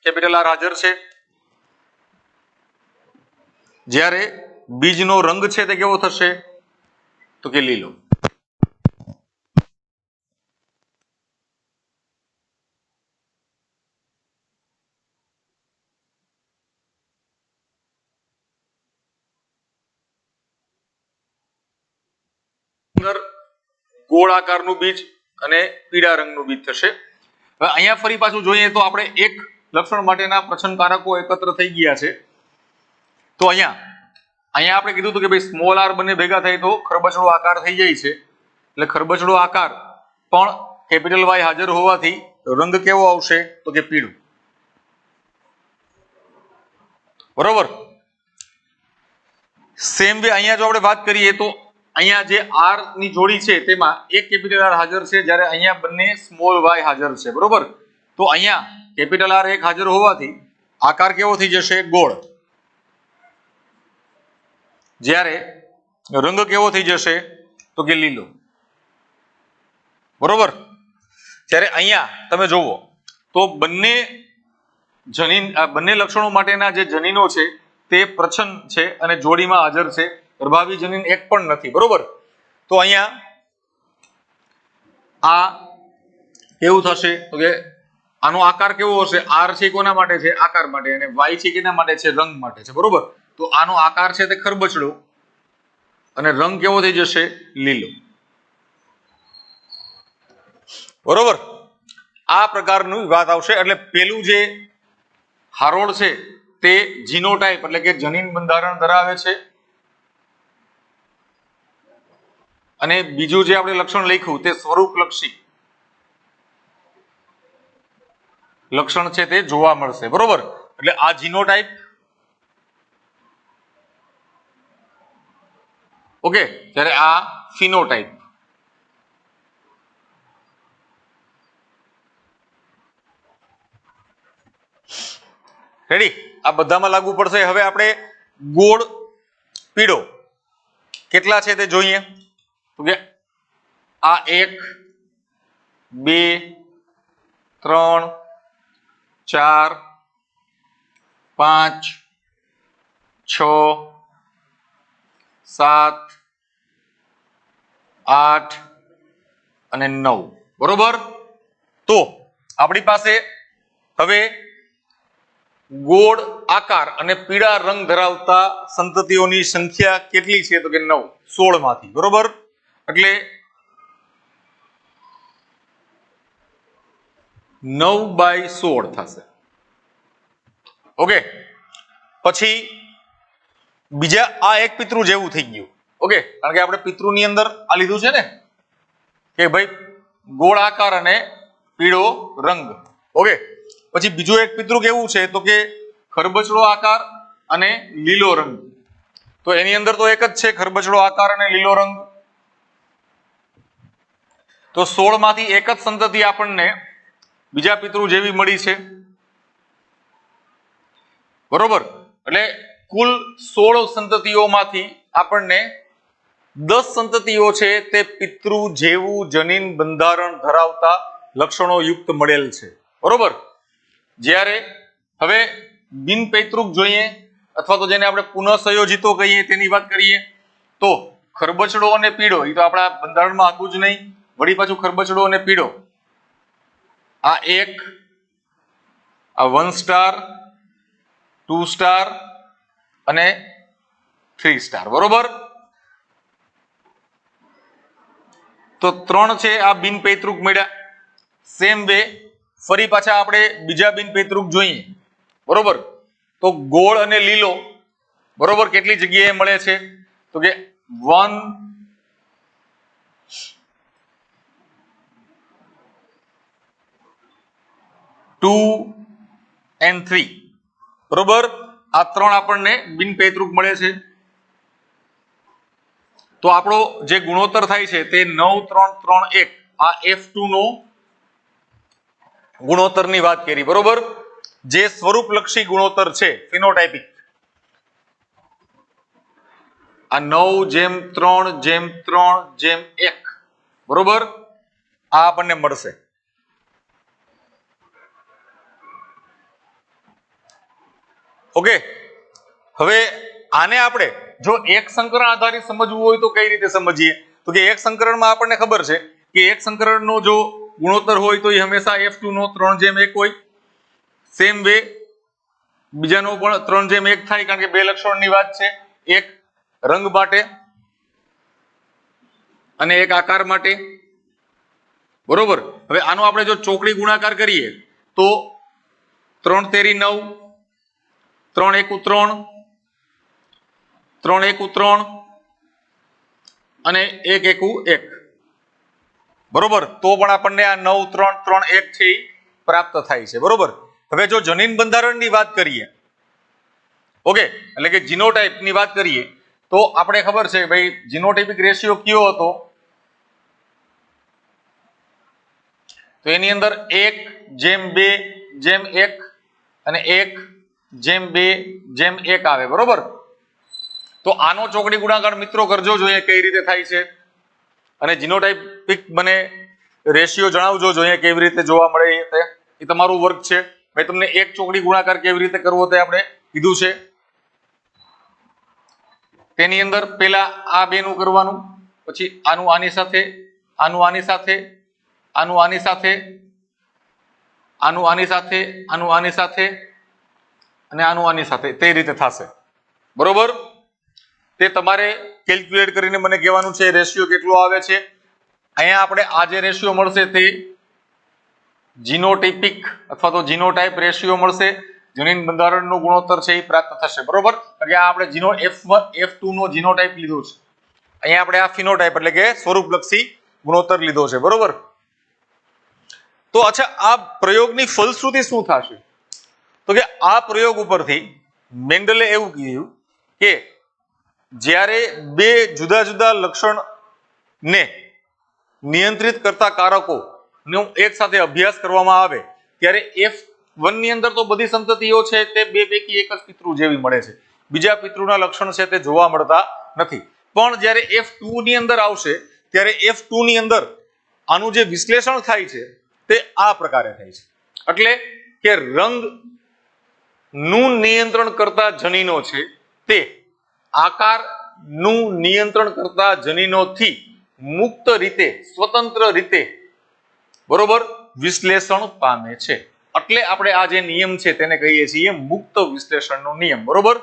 કેપિટલ આર હાજર છે, જ્યારે બીજનો રંગ છે તે કેવો થશે તો કે લીલો. ગોળ આકારનું બીજ અને પીળા રંગનું બીજ થશે. હવે અહીંયા ફરી પાછું જોઈએ તો આપણે એક લક્ષણ માટેના પ્રચ્છન્ન કારકો એકત્ર થઈ ગયા છે. તો અહીંયા આપણે કીધું હતું કે ભાઈ સ્મોલ આર બંને ભેગા થાય તો ખરબચડો આકાર થઈ જાય છે, એટલે ખરબચડો આકાર પણ કેપિટલ વાય હાજર હોવાથી રંગ કેવો આવશે તો કે પીળું, બરોબર. સેમ વે અહીંયા જો આપણે વાત કરીએ તો અહીંયા જે આર ની જોડી છે તેમાં એક કેપિટલ આર હાજર છે, જ્યારે અહીંયા બંને સ્મોલ વાય હાજર છે, બરોબર. તો અહીંયા કેપિટલ આર એક હાજર હોવાથી આકાર કેવો થઈ જશે ગોળ, જ્યારે રંગ કેવો થઈ જશે તો કે લીલો, બરોબર. જ્યારે અહીંયા તમે જોવો તો બંને જનીન આ બંને લક્ષણો માટેના જે જનીનો છે તે પ્રચ્છન્ન છે અને જોડીમાં હાજર છે, ગર્ભાવી જનીન એક પણ નથી. બરોબર, તો અહીંયા આ કેવું થશે તો કે આનો આકાર કેવો હશે? આર છે કોના માટે છે? આકાર માટે, અને વાય છે કેના માટે છે? રંગ માટે છે. બરોબર, તો આનો આકાર છે તે ખરબચડો અને રંગ કેવો થઈ જશે? લીલો. બરોબર, આ પ્રકારનું વાત આવશે. એટલે પેલું જે હારોળ છે તે જીનોટાઈપ એટલે કે જનીન બંધારણ ધરાવે છે, અને બીજું જે આપણે લક્ષણ લખ્યું તે સ્વરૂપલક્ષી લક્ષણ છે તે જોવા મળશે. બરોબર, એટલે આ જીનોટાઈપ. ઓકે, ત્યારે આ ફિનોટાઈપ. રેડી? આ બધામાં લાગુ પડશે. હવે આપણે ગોળ પીળો કેટલા છે તે જોઈએ. તો કે આ 1 2 3 4 5 6 7 8 અને 9. બરોબર, તો આપણી પાસે હવે ગોળ આકાર અને પીળા રંગ ધરાવતા સંતતિઓની સંખ્યા કેટલી છે? તો કે 9, 16 માંથી. બરોબર, એટલે 9/16 થશે. ઓકે, પછી બીજા આ એક પિતૃ જેવું થઈ ગયું. ઓકે, કારણ કે આપણે પિતૃની અંદર આ લીધું છે ને કે ભાઈ ગોળ આકાર અને પીળો રંગ. ઓકે, પછી બીજું એક પિતૃ કેવું છે તો કે ખરબચડો આકાર અને લીલો રંગ. તો એની અંદર તો એક જ છે, ખરબચડો આકાર અને લીલો રંગ. તો 16 માંથી એક જ સંતતિ આપણને બીજા પિતૃ જેવી મળી છે. બરોબર, એટલે કુલ 16 સંતતિઓમાંથી આપણને 10 સંતતિઓ છે તે પિતૃ જેવું જનીન બંધારણ ધરાવતા લક્ષણો યુક્ત મળેલ છે. બરોબર, જ્યારે હવે બિનપૈતૃક જોઈએ અથવા તો જેને આપણે પુનઃસંયોજિતો કહીએ તેની વાત કરીએ તો ખરબચડો અને પીળો એ તો આપણા બંધારણમાં હતું જ નહીં. વળી પાછું ખરબચડો અને પીળો, આ 1, આ 1 સ્ટાર, 2 સ્ટાર અને 3 સ્ટાર. બરોબર, તો 3 છે આ બિનપૈતૃક મળ્યા. સેમ વે ફરી પાછા આપણે બીજા બિનપૈતૃક જોઈએ. બરોબર, તો ગોળ અને લીલો બરોબર કેટલી જગ્યાએ મળે છે તો કે 1 2 and 3. બરોબર, આ 3 આપણને બિનપૈતૃક મળે છે. તો આપણો જે ગુણોત્તર થાય છે તે 9 3 3 1. આ F2 નો ગુણોત્તરની વાત કરી. બરોબર, જે સ્વરૂપલક્ષી ગુણોત્તર છે ફિનોટાઇપિક, આ 9:3:3:1. બરોબર, આ આપણને મળશે. ઓકે, હવે આને આપણે જો એક સંકરણ આધારિત સમજવું હોય તો કઈ રીતે સમજીએ? તો કે એક સંકરણમાં આપણને ખબર છે કે એક સંકરણનો જો ગુણોત્તર હોય તો એ હંમેશા F2 નો 3:1 હોય. સેમ વે બીજાનો પણ 3:1 થાય, કારણ કે બે લક્ષણની વાત છે, એક રંગ માટે અને એક આકાર માટે. બરોબર, હવે આનો આપણે જો ચોકડી ગુણાકાર કરીએ તો 3 તેરી 9, 3 એકુ 3, 3 એકુ 3 અને 1 એકુ 1. બરોબર, તો પણ આપણને આ 9 3 3 1 છે પ્રાપ્ત થાય છે. બરોબર, હવે જો જનીન બંધારણની વાત કરીએ, ઓકે, એટલે કે જીનોટાઇપની વાત કરીએ તો આપણે ખબર છે ભાઈ જીનોટાઇપિક રેશિયો કયો હતો? તો એની અંદર 1:2:1 અને 1:2:1 આવે. બરોબર, તો આનો ચોકડી ગુણાકાર મિત્રો કરજો, જોઈએ કઈ રીતે થાય છે, અને જીનોટાઇપિક બને રેશિયો જણાવજો, જોઈએ કેવી રીતે જોવા મળે એ તમારું વર્ક છે. ભાઈ તમને એક ચોકડી ગુણાકાર કેવી રીતે કરવો તે આપણે કીધું છે. તેની અંદર પેલા આ બેનું કરવાનું, પછી આનું આની સાથે, આનું આની સાથે, આનું આની સાથે, આનું આની સાથે, આનું આની સાથે અને આનું આની સાથે, તે રીતે થશે. બરોબર? તે તમારે કેલ્ક્યુલેટ કરીને મને કહેવાનું છે રેશિયો કેટલો આવે છે. અહીંયા આપણે આ જે રેશિયો મળશે તે જીનોટાઇપિક અથવા તો જીનોટાઇપ રેશિયો મળશે. જનીન બંધારણનો ગુણોત્તર છે એ પ્રાપ્ત થશે. બરોબર? એટલે આ આપણે જીનો F1 F2 નો જીનોટાઇપ લીધો છે. અહીંયા આપણે આ ફિનોટાઇપ એટલે કે સ્વરૂપલક્ષી ગુણોત્તર લીધો છે. બરોબર? તો અચ્છા, આ પ્રયોગની ફલશ્રુતિ શું થશે? તો કે આ પ્રયોગ ઉપરથી મેન્ડલે એવું કીધું કે જ્યારે બે જુદા જુદા લક્ષણ ને નિયંત્રિત કરતા કારકો નો એક સાથે અભ્યાસ કરવામાં આવે ત્યારે F1 ની અંદર તો બધી સંતતિઓ છે તે બે પૈકી એક જ પિતૃ જેવી મળે છે. બીજા પિતૃના લક્ષણ છે તે જોવા મળતા નથી. પણ જ્યારે F2 ની અંદર આવશે ત્યારે F2 ની અંદર આનું જે વિશ્લેષણ થાય છે તે આ પ્રકારે થાય છે. એટલે કે રંગ નું નિયંત્રણ કરતા જનીનો છે તે આકાર નું નિયંત્રણ કરતા જનીનોથી મુક્ત રીતે, સ્વતંત્ર રીતે, બરોબર, વિશ્લેષણ પામે છે. એટલે આપણે આ જે નિયમ છે તેને કહીએ છીએ મુક્ત વિશ્લેષણનો નિયમ. બરોબર?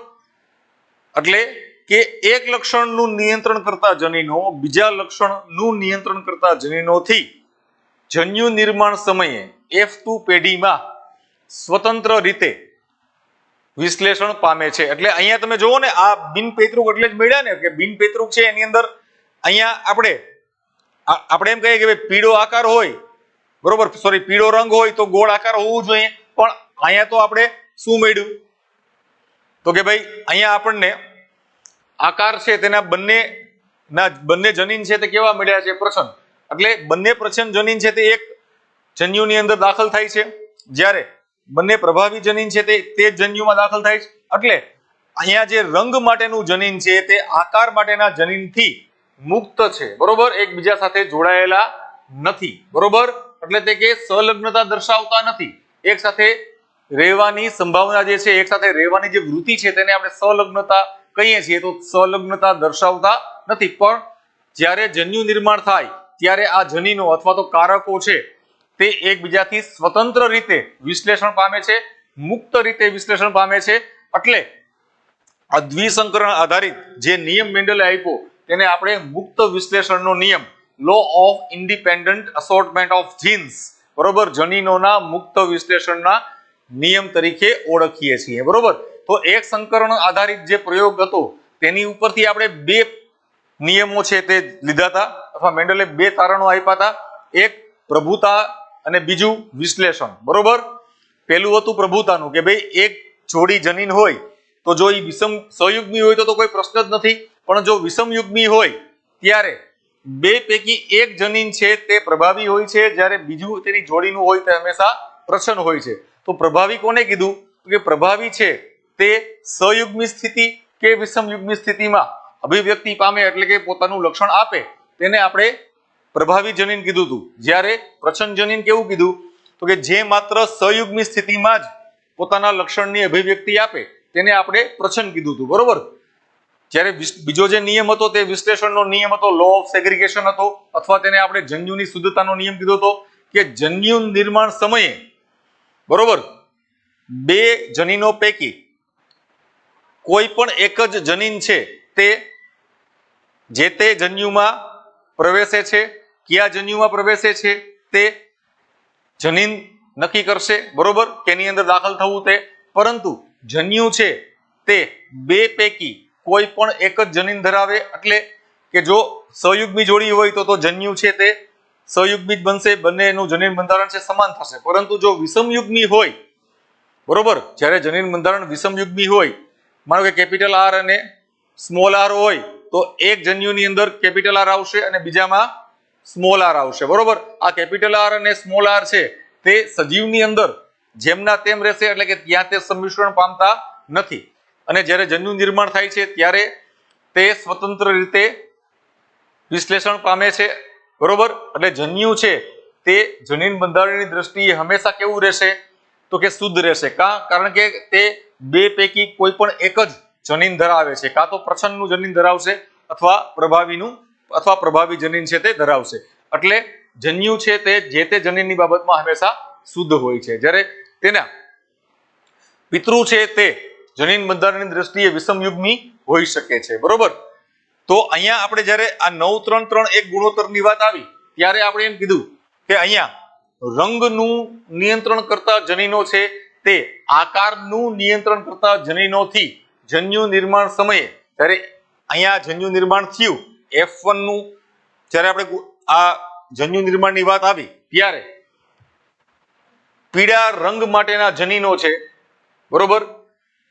એટલે કે એક લક્ષણનું નિયંત્રણ કરતા જનીનો બીજા લક્ષણનું નિયંત્રણ કરતા જનીનોથી જન્યુ નિર્માણ સમયે F2 પેઢીમાં સ્વતંત્ર રીતે વિશ્લેષણ પામે છે. એટલે અહીંયા તમે જોવો ને, આ બિનપૈતૃક એટલે જ મળ્યા ને કે બિનપૈતૃક છે એની અંદર અહીંયા આપણે એમ કહીએ કે ભાઈ પીળો આકાર હોય, બરોબર, સોરી, પીળો રંગ હોય તો ગોળ આકાર હોવું જોઈએ. પણ અહીંયા તો આપણે શું મળ્યું? તો કે ભાઈ અહીંયા આપણને આકાર છે તેના બંને જનીન છે તે કેવા મળ્યા છે? પ્રછન. એટલે બંને પ્રછન જનીન છે તે એક જન્યુની અંદર દાખલ થાય છે, જ્યારે બંને પ્રભાવી જનીન છે તે જન્યુમાં દાખલ થાય છે. એટલે અહીંયા જે રંગ માટેનું જનીન છે તે આકાર માટેના જનીનથી મુક્ત છે. બરોબર? એકબીજા સાથે જોડાયેલા નથી. બરોબર? એટલે તે કે સંલગ્નતા દર્શાવતા નથી. એક સાથે રહેવાની સંભાવના જે છે, એક સાથે રહેવાની જે વૃત્તિ છે તેને આપણે સંલગ્નતા કહીએ છીએ. તો સંલગ્નતા દર્શાવતા નથી. પણ જ્યારે જન્યુ નિર્માણ થાય ત્યારે આ જનીનો અથવા તો કારકો છે તે એકબીજાથી સ્વતંત્ર રીતે વિશ્લેષણ પામે છે, મુક્ત રીતે વિશ્લેષણ પામે છે. એટલે આ દ્વિસંકરણ આધારિત જે નિયમ મેન્ડલે આપ્યો તેને આપણે મુક્ત વિશ્લેષણનો નિયમ, law of independent assortment of genes, બરોબર, જનીનોના મુક્ત વિશ્લેષણના નિયમ તરીકે ઓળખીએ છીએ. બરોબર? તો એક સંકરણ આધારિત જે પ્રયોગ હતો તેની ઉપરથી આપણે બે નિયમો છે તે લીધા હતા, અથવા મેન્ડલે બે તારણો આપ્યા હતા. એક પ્રભુતા અને બીજું વિશ્લેષણ. બરોબર? પહેલું હતું પ્રભુતાનું કે ભાઈ એક જોડી જનીન હોય તો જો એ વિષમ સહયુગ્મી હોય તો કોઈ પ્રશ્ન જ નથી. પણ જો વિષમ યુગ્મી હોય ત્યારે બે પૈકી એક જનીન છે તે પ્રભાવી હોય છે, જ્યારે બીજું તેની જોડીનું હોય તે હંમેશા પ્રછન હોય છે. તો પ્રભાવી કોને કીધું? કે પ્રભાવી છે તે સહયુગ્મી સ્થિતિ કે વિષમ યુગ્મી સ્થિતિમાં અભિવ્યક્તિ પામે, એટલે કે પોતાનું લક્ષણ આપે, તેને આપણે પ્રભાવી જનીન કીધું હતું. જ્યારે પ્રછન જનીન કેવું કીધું? તો કે જે માત્ર સહયુગ્મી સ્થિતિમાં જ પોતાના લક્ષણની અભિવ્યક્તિ આપે તેને આપણે પ્રછન કીધું હતું. બરોબર? જ્યારે બીજો જે નિયમ હતો તે વિશ્લેષણનો નિયમ હતો, લો ઓફ સેગ્રીગેશન હતો, અથવા તેને આપણે જન્યુની શુદ્ધતાનો નિયમ કીધો હતો કે જન્યુ નિર્માણ સમયે, બરોબર, બે જનીનો પૈકી કોઈ પણ એક જ જનીન છે તે જે તે જન્યુમાં પ્રવેશે છે. કયા જન્યુમાં પ્રવેશે છે તે જનીન નક્કી કરશે. બરોબર? કેની અંદર દાખલ થવું તે. પરંતુ જન્યુ છે તે બે પૈકી કોઈ પણ એક જ જનીન ધરાવે. એટલે કે જો સહયુગ્મી જોડી હોય તો જન્યુ છે તે સહયુગ્મી જ બનશે, બંનેનું જનીન બંધારણ છે સમાન થશે. પરંતુ જો વિષમ યુગ્મી હોય, બરોબર, જ્યારે જનીન બંધારણ વિષમ યુગ્મી હોય, માનો કે કેપિટલ આર અને સ્મોલ આર હોય તો એક જન્યુની અંદર કેપિટલ આર આવશે અને બીજામાં સ્મોલ આર આવશે. બરોબર? આ કેપિટલ આર અને સ્મોલ આર છે તે સજીવની અંદર જેમના તેમ રહેશે, એટલે કે ત્યાં તે સંમિશ્રણ પામતા નથી. અને જ્યારે જન્યુ નિર્માણ થાય છે ત્યારે તે સ્વતંત્ર રીતે વિશ્લેષણ પામે છે. બરોબર? એટલે જન્યુ છે તે જનીન બંધારણની દ્રષ્ટિએ હંમેશા કેવું રહેશે? તો કે શુદ્ધ રહેશે. કારણ કે તે બે પૈકી કોઈ પણ એક જ જનીન ધરાવે છે, કાં તો પ્રચ્છન્નનું જનીન ધરાવશે અથવા પ્રભાવી જનીન છે તે ધરાવશે. એટલે જન્યુ છે તે જે તે જનીનની બાબતમાં હંમેશા શુદ્ધ હોય છે. જ્યારે તેના પિતૃ છે તે જનીન બંધારણની દ્રષ્ટિએ વિષમયુગ્મી હોઈ શકે છે. બરોબર. તો અહીંયા આપણે જ્યારે આ 9-3-3-1 ગુણોત્તરની વાત આવી ત્યારે આપણે એમ કીધું કે અહીંયા રંગનું નિયંત્રણ કરતા જનીનો છે તે આકારનું નિયંત્રણ કરતા જનીનોથી જન્યુ નિર્માણ સમયે જ્યારે અહીંયા જન્યુ નિર્માણ થયું F1 નું જ્યારે આપણે આ જન્યુ નિર્માણની વાત આવી ત્યારે પીળા રંગ માટેના જનીનો છે, બરોબર,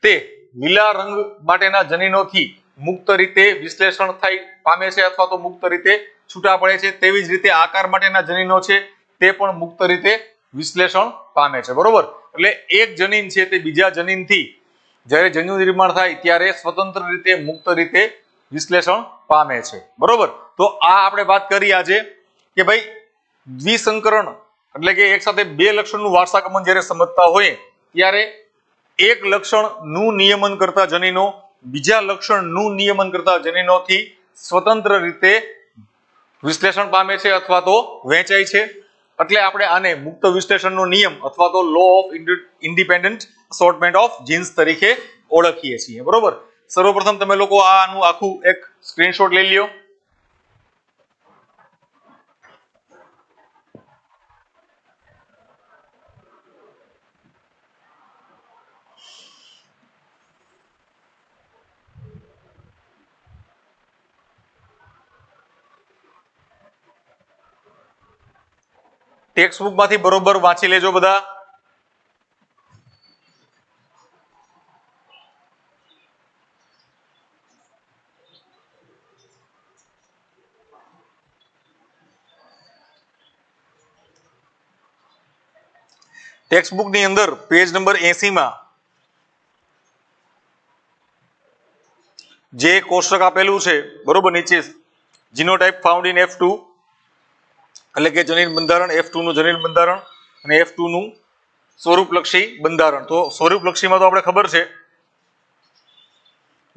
તે લીલા રંગ માટેના જનીનોથી મુક્ત રીતે વિશ્લેષણ પામે છે અથવા તો મુક્ત રીતે છૂટા પડે છે. તેવી જ રીતે આકાર માટેના જનીનો છે તે પણ મુક્ત રીતે વિશ્લેષણ પામે છે. બરોબર. એટલે એક જનીન છે તે બીજા જનીનથી જ્યારે જન્યુ નિર્માણ થાય ત્યારે સ્વતંત્ર રીતે મુક્ત રીતે વિશ્લેષણ પામે છે. બરોબર. તો આ આપણે વાત કરી આજે કે ભાઈ દ્વિસંકરણ એટલે કે એક સાથે બે લક્ષણનું વારસાગમન જ્યારે સમજતા હોય ત્યારે એક લક્ષણનું નિયમન કરતા જનીનો બીજા લક્ષણનું નિયમન કરતા જનીનોથી સ્વતંત્ર રીતે વિશ્લેષણ પામે છે અથવા તો વહેંચાય છે. એટલે આપણે આને મુક્ત વિશ્લેષણનો નિયમ અથવા તો law of independent assortment of genes તરીકે ઓળખીએ છીએ. બરોબર. સર્વપ્રથમ તમે લોકો આનું આખું એક સ્ક્રીનશોટ લઈ લ્યો. ટેક્સ્ટ બુક માંથી બરોબર વાંચી લેજો બધા. ટેક્સ્ટ બુક ની અંદર પેજ નંબર 80 માં જે કોષ્ટક આપેલું છે, બરોબર, નીચે જીનોટાઇપ ફાઉન્ડ ઇન F2 એટલે કે જનીન બંધારણ, F2 નું જનીન બંધારણ અને F2 નું સ્વરૂપલક્ષી બંધારણ. તો સ્વરૂપલક્ષીમાં તો આપણે ખબર છે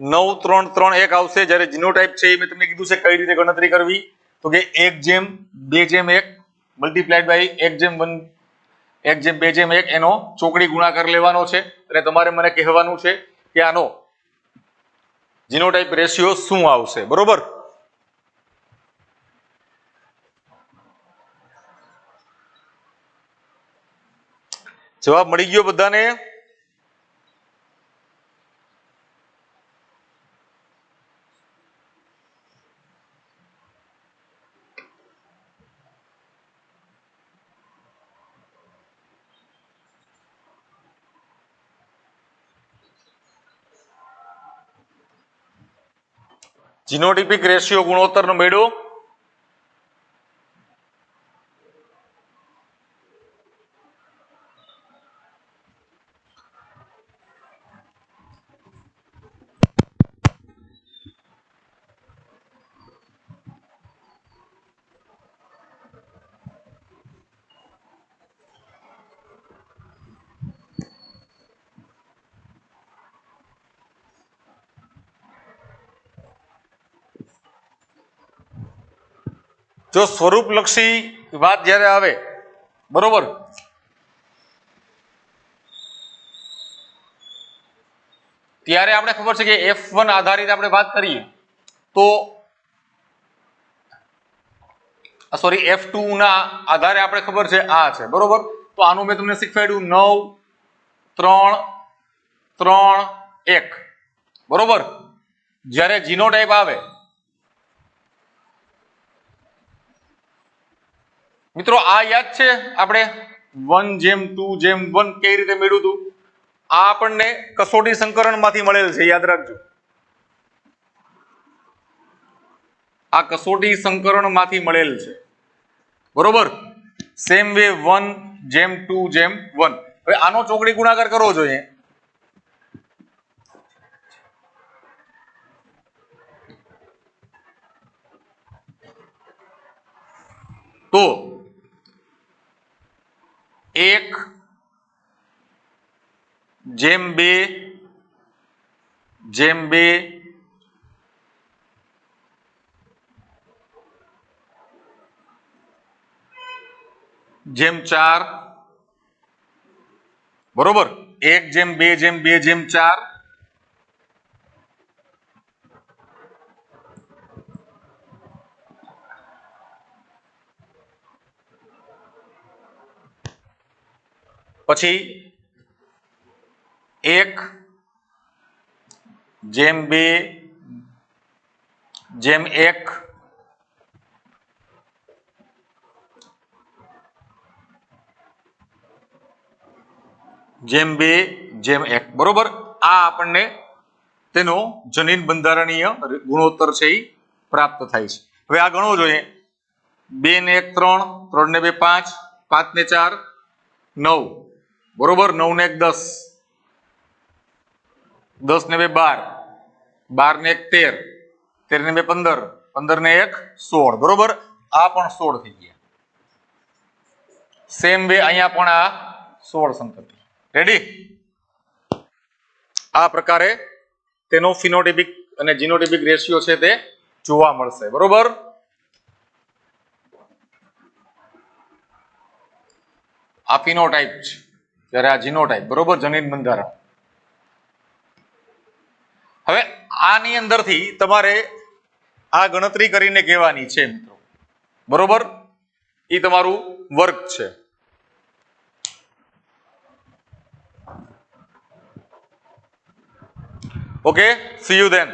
9-3-3-1 આવશે. જ્યારે જીનોટાઇપ છે એ મેં તમને કીધું છે કઈ રીતે ગણતરી કરવી, તો કે 1/2/1 મલ્ટીપ્લાઇડ બાય 1/2/1 એનો ચોકડી ગુણાકાર લેવાનો છે. એટલે તમારે મને કહેવાનું છે કે આનો જીનોટાઇપ રેશિયો શું આવશે. બરોબર. જવાબ મળી ગયો બધાને? જીનોટાઇપિક રેશિયો ગુણોત્તરનો મેળો જો સ્વરૂપલક્ષી વાત જ્યારે આવે, બરોબર, ત્યારે આપણે ખબર છે કે F1 આધારિત આપણે વાત કરીએ તો સોરી F2 ના આધારે આપણે ખબર છે આ છે. બરોબર. તો આનું મેં તમને શીખવાડ્યું 9-3-3-1. બરોબર. જ્યારે જીનોટાઇપ આવે મિત્રો આ યાદ છે આપણે 1:2:1 કઈ રીતે મેળવ્યું હતું? આ આપણને કસોટી સંકરણ માંથી મળેલ છે, યાદ રાખજો. આ કસોટી સંકરણ માંથી મળેલ છે. બરોબર. Same way 1:2:1. હવે આનો ચોકડી ગુણાકાર કરવો જોઈએ. તો 1 જેમ બે જેમ 4 બરોબર 1 જેમ 2 જેમ 2 જેમ 4 પછી 1 જેમ 2 જેમ 1 જેમ 2 જેમ 1 બરોબર આ આપણને તેનો જનીન બંધારણીય ગુણોત્તર છે એ પ્રાપ્ત થાય છે. હવે આ ગણવો જોઈએ 2 ને 1 3 3 ને 2 5 5 ને 4 9 બરોબર 9 ને 1 10 10 ને 2 12 12 ને 1 13 13 ને 2 15 15 ને 1 16 બરોબર આ પણ 16 થઈ ગયા. સેમ વે અહીંયા પણ આ 16 સંતતિ રેડી. આ પ્રકારે તેનો ફિનોટાઇપિક અને જીનોટાઇપિક રેશિયો છે તે જોવા મળશે બરોબર. આ ફિનોટાઇપ છે જ્યારે આ જીનોટાઇપ બરોબર જનીન બંધારણ. હવે આની અંદરથી તમારે આ ગણતરી કરીને કહેવાની છે મિત્રો બરોબર. એ તમારું વર્ક છે. Okay, see you then.